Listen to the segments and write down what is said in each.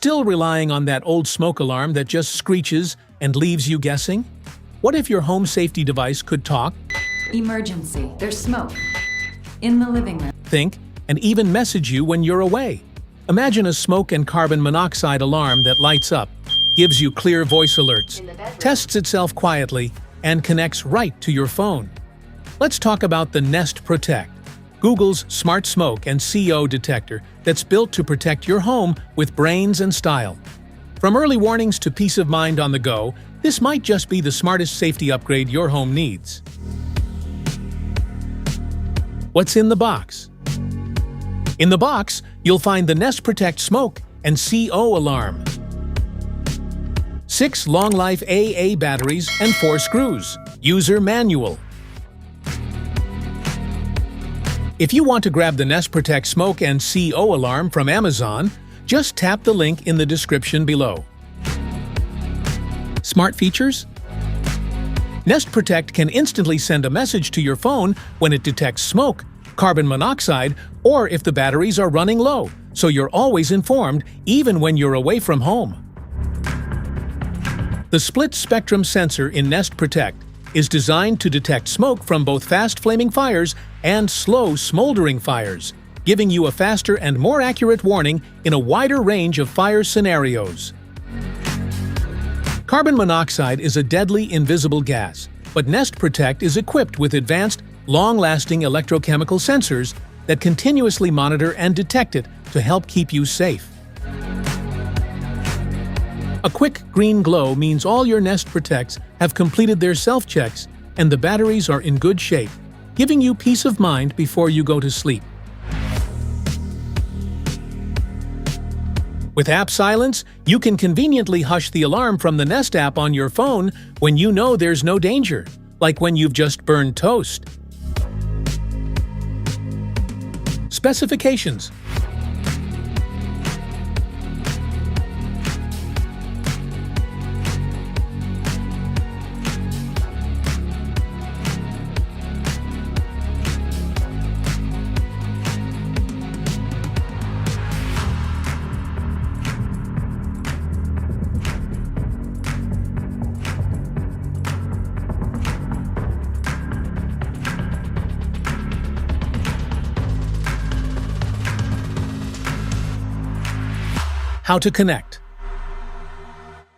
Still relying on that old smoke alarm that just screeches and leaves you guessing? What if your home safety device could talk, Emergency. There's smoke. In the living room. think, and even message you when you're away? Imagine a smoke and carbon monoxide alarm that lights up, gives you clear voice alerts, tests itself quietly, and connects right to your phone. Let's talk about the Nest Protect, Google's smart smoke and CO detector that's built to protect your home with brains and style. From early warnings to peace of mind on the go, this might just be the smartest safety upgrade your home needs. What's in the box? In the box, you'll find the Nest Protect Smoke and CO Alarm, 6 long-life AA batteries and 4 screws, user manual. If you want to grab the Nest Protect Smoke and CO Alarm from Amazon, just tap the link in the description below. Smart features? Nest Protect can instantly send a message to your phone when it detects smoke, carbon monoxide, or if the batteries are running low, so you're always informed even when you're away from home. The split-spectrum sensor in Nest Protect is designed to detect smoke from both fast-flaming fires and slow, smoldering fires, giving you a faster and more accurate warning in a wider range of fire scenarios. Carbon monoxide is a deadly, invisible gas, but Nest Protect is equipped with advanced, long-lasting electrochemical sensors that continuously monitor and detect it to help keep you safe. A quick green glow means all your Nest Protects have completed their self-checks and the batteries are in good shape, giving you peace of mind before you go to sleep. With App Silence, you can conveniently hush the alarm from the Nest app on your phone when you know there's no danger, like when you've just burned toast. Specifications. How to connect.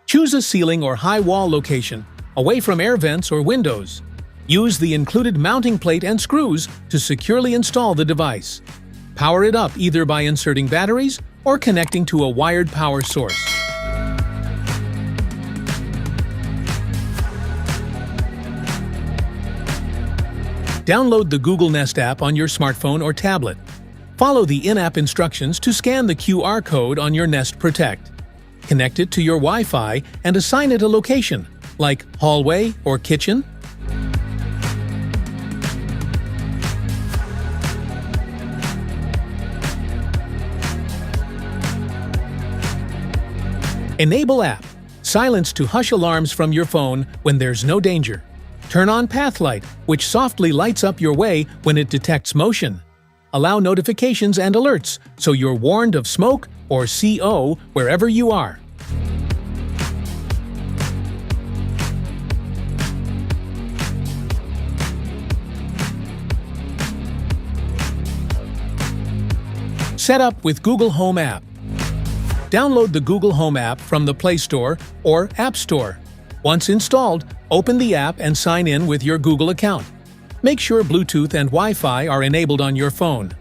Choose a ceiling or high wall location, away from air vents or windows. Use the included mounting plate and screws to securely install the device. Power it up either by inserting batteries or connecting to a wired power source. Download the Google Nest app on your smartphone or tablet. Follow the in-app instructions to scan the QR code on your Nest Protect. Connect it to your Wi-Fi and assign it a location, like hallway or kitchen. Enable app. Silence to hush alarms from your phone when there's no danger. Turn on Path Light, which softly lights up your way when it detects motion. Allow notifications and alerts so you're warned of smoke or CO wherever you are. Set up with Google Home app. Download the Google Home app from the Play Store or App Store. Once installed, open the app and sign in with your Google account. Make sure Bluetooth and Wi-Fi are enabled on your phone.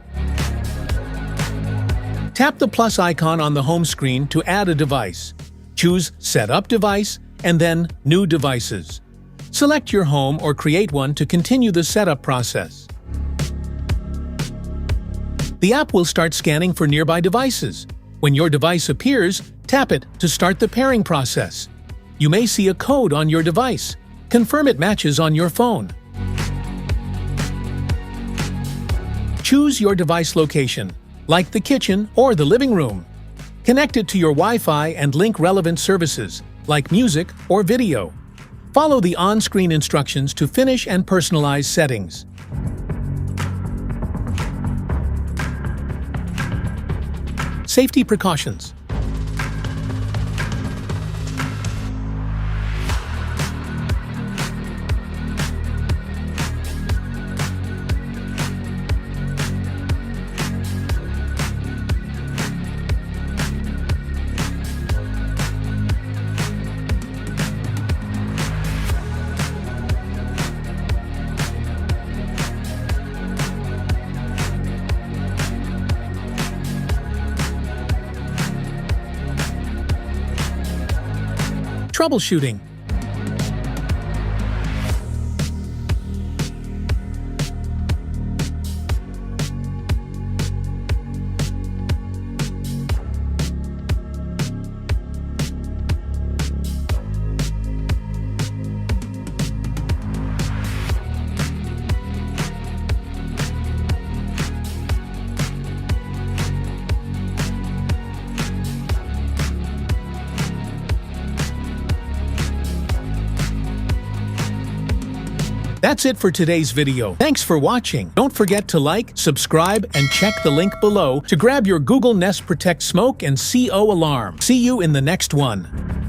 Tap the plus icon on the home screen to add a device. Choose Set Up Device and then New Devices. Select your home or create one to continue the setup process. The app will start scanning for nearby devices. When your device appears, tap it to start the pairing process. You may see a code on your device. Confirm it matches on your phone. Choose your device location, like the kitchen or the living room. Connect it to your Wi-Fi and link relevant services, like music or video. Follow the on-screen instructions to finish and personalize settings. Safety precautions. Troubleshooting. That's it for today's video. Thanks for watching. Don't forget to like, subscribe, and check the link below to grab your Google Nest Protect Smoke and CO alarm. See you in the next one.